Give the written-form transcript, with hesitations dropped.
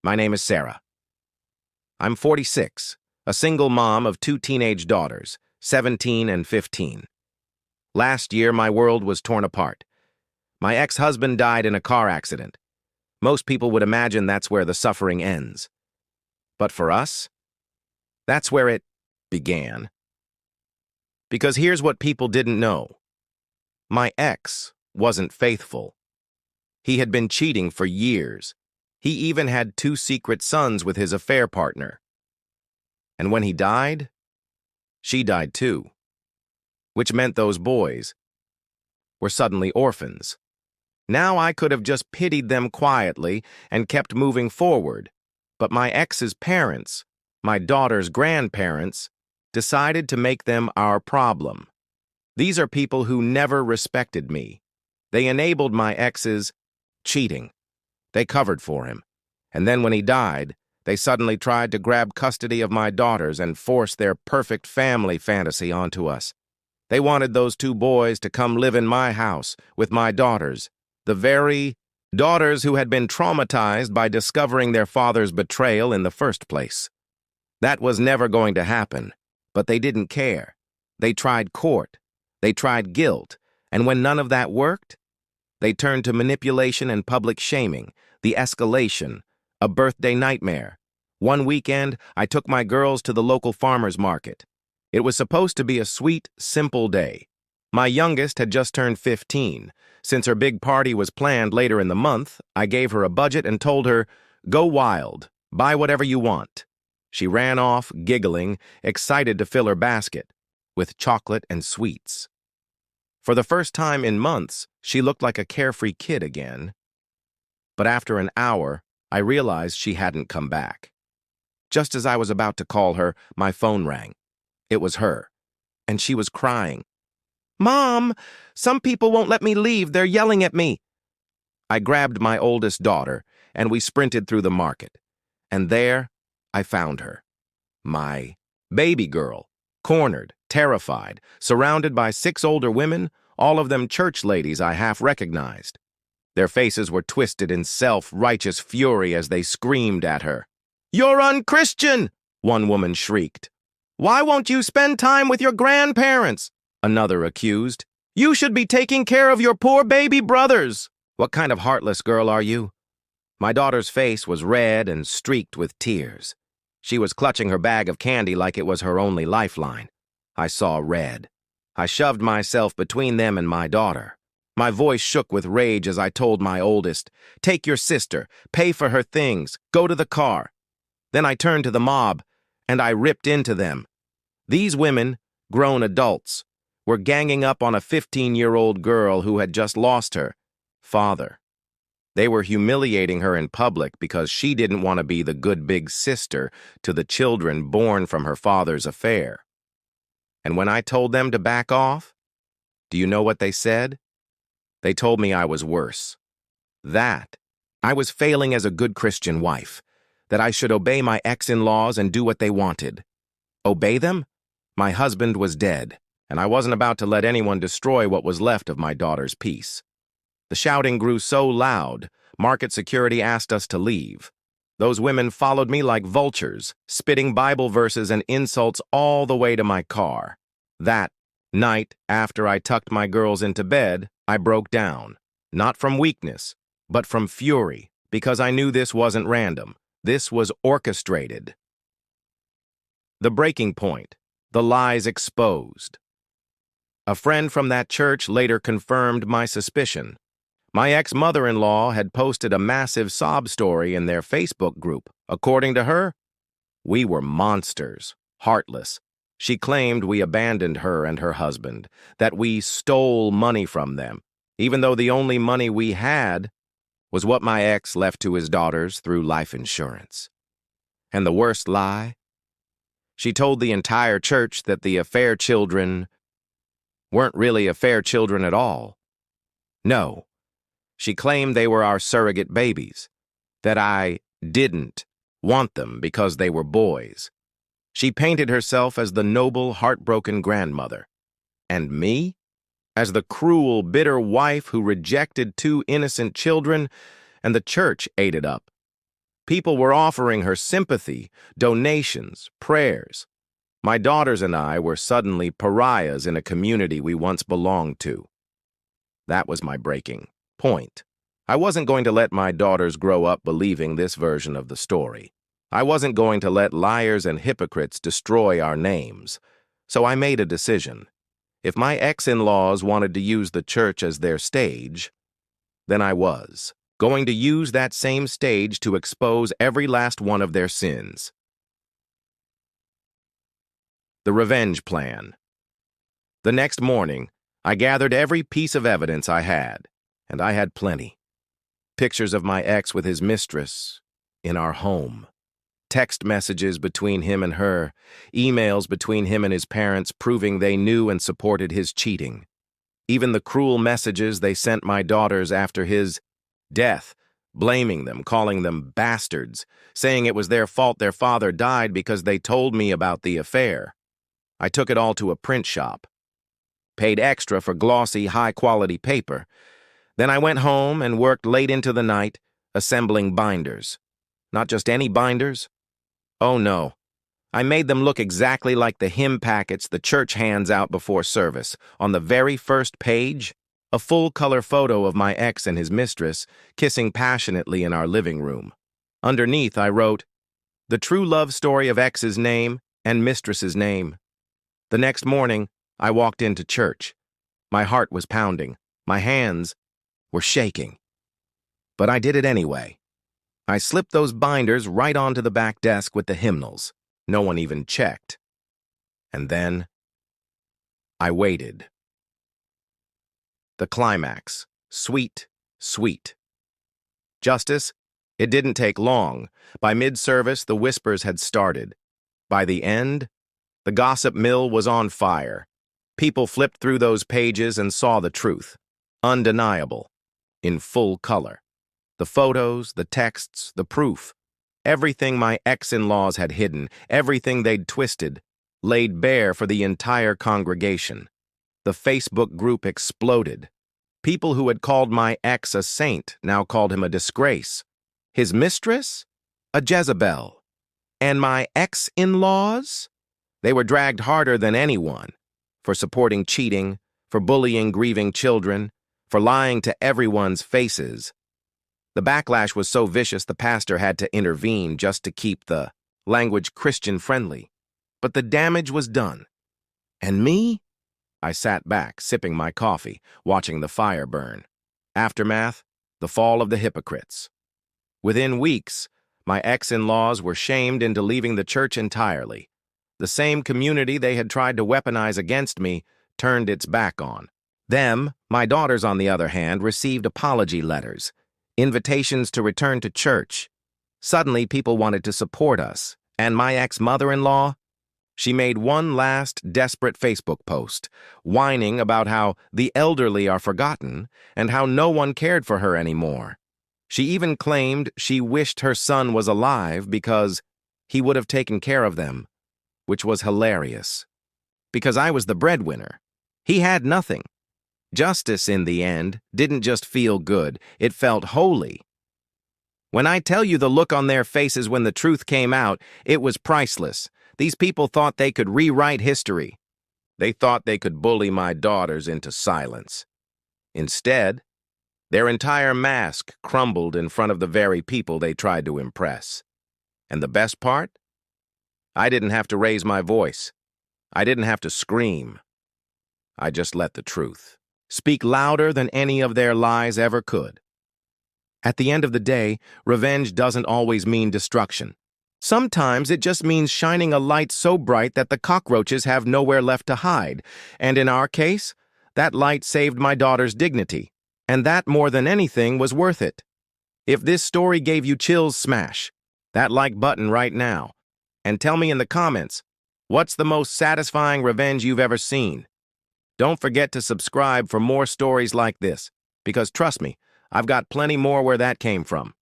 My name is Sarah. I'm 46, a single mom of two teenage daughters, 17 and 15. Last year, my world was torn apart. My ex-husband died in a car accident. Most people would imagine that's where the suffering ends. But for us, that's where it began. Because here's what people didn't know. My ex wasn't faithful. He had been cheating for years. He even had 2 secret sons with his affair partner. And when he died, she died too. Which meant those boys were suddenly orphans. Now I could have just pitied them quietly and kept moving forward, but my ex's parents, my daughter's grandparents, decided to make them our problem. These are people who never respected me. They enabled my ex's cheating. They covered for him. And then when he died, they suddenly tried to grab custody of my daughters and force their perfect family fantasy onto us. They wanted those 2 boys to come live in my house with my daughters, the very daughters who had been traumatized by discovering their father's betrayal in the first place. That was never going to happen, but they didn't care. They tried court, they tried guilt, and when none of that worked, they turned to manipulation and public shaming, the escalation, a birthday nightmare. One weekend, I took my girls to the local farmer's market. It was supposed to be a sweet, simple day. My youngest had just turned 15. Since her big party was planned later in the month, I gave her a budget and told her, "Go wild, buy whatever you want." She ran off, giggling, excited to fill her basket with chocolate and sweets. For the first time in months, she looked like a carefree kid again. But after an hour, I realized she hadn't come back. Just as I was about to call her, my phone rang. It was her, and she was crying. "Mom, some people won't let me leave. They're yelling at me." I grabbed my oldest daughter, and we sprinted through the market. And there, I found her. My baby girl, cornered, terrified, surrounded by 6 older women, all of them church ladies I half recognized. Their faces were twisted in self-righteous fury as they screamed at her. "You're unchristian!" one woman shrieked. "Why won't you spend time with your grandparents?" another accused. "You should be taking care of your poor baby brothers." "What kind of heartless girl are you?" My daughter's face was red and streaked with tears. She was clutching her bag of candy like it was her only lifeline. I saw red. I shoved myself between them and my daughter. My voice shook with rage as I told my oldest, "Take your sister, pay for her things, go to the car." Then I turned to the mob, and I ripped into them. These women, grown adults, were ganging up on a 15-year-old girl who had just lost her father. They were humiliating her in public because she didn't want to be the good big sister to the children born from her father's affair. And when I told them to back off, do you know what they said? They told me I was worse. That I was failing as a good Christian wife, that I should obey my ex-in-laws and do what they wanted. Obey them? My husband was dead, and I wasn't about to let anyone destroy what was left of my daughter's peace. The shouting grew so loud, market security asked us to leave. Those women followed me like vultures, spitting Bible verses and insults all the way to my car. That night, after I tucked my girls into bed, I broke down. Not from weakness, but from fury, because I knew this wasn't random. This was orchestrated. The breaking point. The lies exposed. A friend from that church later confirmed my suspicion. My ex-mother-in-law had posted a massive sob story in their Facebook group. According to her, we were monsters, heartless. She claimed we abandoned her and her husband, that we stole money from them, even though the only money we had was what my ex left to his daughters through life insurance. And the worst lie? She told the entire church that the affair children weren't really affair children at all. No. She claimed they were our surrogate babies, that I didn't want them because they were boys. She painted herself as the noble, heartbroken grandmother, and me as the cruel, bitter wife who rejected 2 innocent children, and the church ate it up. People were offering her sympathy, donations, prayers. My daughters and I were suddenly pariahs in a community we once belonged to. That was my breaking point. I wasn't going to let my daughters grow up believing this version of the story. I wasn't going to let liars and hypocrites destroy our names. So I made a decision. If my ex-in-laws wanted to use the church as their stage, then I was going to use that same stage to expose every last one of their sins. The revenge plan. The next morning, I gathered every piece of evidence I had, and I had plenty. Pictures of my ex with his mistress in our home. Text messages between him and her, emails between him and his parents proving they knew and supported his cheating. Even the cruel messages they sent my daughters after his death, blaming them, calling them bastards, saying it was their fault their father died because they told me about the affair. I took it all to a print shop, paid extra for glossy, high-quality paper. Then I went home and worked late into the night, assembling binders. Not just any binders. Oh no, I made them look exactly like the hymn packets the church hands out before service. On the very first page, a full-color photo of my ex and his mistress kissing passionately in our living room. Underneath, I wrote, "The true love story of ex's name and mistress's name." The next morning, I walked into church. My heart was pounding. My hands were shaking. But I did it anyway. I slipped those binders right onto the back desk with the hymnals. No one even checked. And then, I waited. The climax. Sweet, sweet. Justice? It didn't take long. By mid-service, the whispers had started. By the end, the gossip mill was on fire. People flipped through those pages and saw the truth. Undeniable. In full color. The photos, the texts, the proof. Everything my ex-in-laws had hidden, everything they'd twisted, laid bare for the entire congregation. The Facebook group exploded. People who had called my ex a saint now called him a disgrace. His mistress? A Jezebel. And my ex-in-laws? They were dragged harder than anyone. For supporting cheating, for bullying grieving children, for lying to everyone's faces. The backlash was so vicious the pastor had to intervene just to keep the language Christian-friendly. But the damage was done. And me? I sat back, sipping my coffee, watching the fire burn. Aftermath, the fall of the hypocrites. Within weeks, my ex-in-laws were shamed into leaving the church entirely. The same community they had tried to weaponize against me turned its back on. Them, my daughters on the other hand, received apology letters, invitations to return to church. Suddenly, people wanted to support us, and my ex-mother-in-law? She made one last desperate Facebook post, whining about how the elderly are forgotten and how no one cared for her anymore. She even claimed she wished her son was alive because he would have taken care of them, which was hilarious. Because I was the breadwinner. He had nothing. Justice, in the end, didn't just feel good, it felt holy. When I tell you the look on their faces when the truth came out, it was priceless. These people thought they could rewrite history. They thought they could bully my daughters into silence. Instead, their entire mask crumbled in front of the very people they tried to impress. And the best part? I didn't have to raise my voice. I didn't have to scream. I just let the truth speak louder than any of their lies ever could. At the end of the day, revenge doesn't always mean destruction. Sometimes it just means shining a light so bright that the cockroaches have nowhere left to hide. And in our case, that light saved my daughter's dignity. And that, more than anything, was worth it. If this story gave you chills, smash that like button right now. And tell me in the comments, what's the most satisfying revenge you've ever seen? Don't forget to subscribe for more stories like this, because trust me, I've got plenty more where that came from.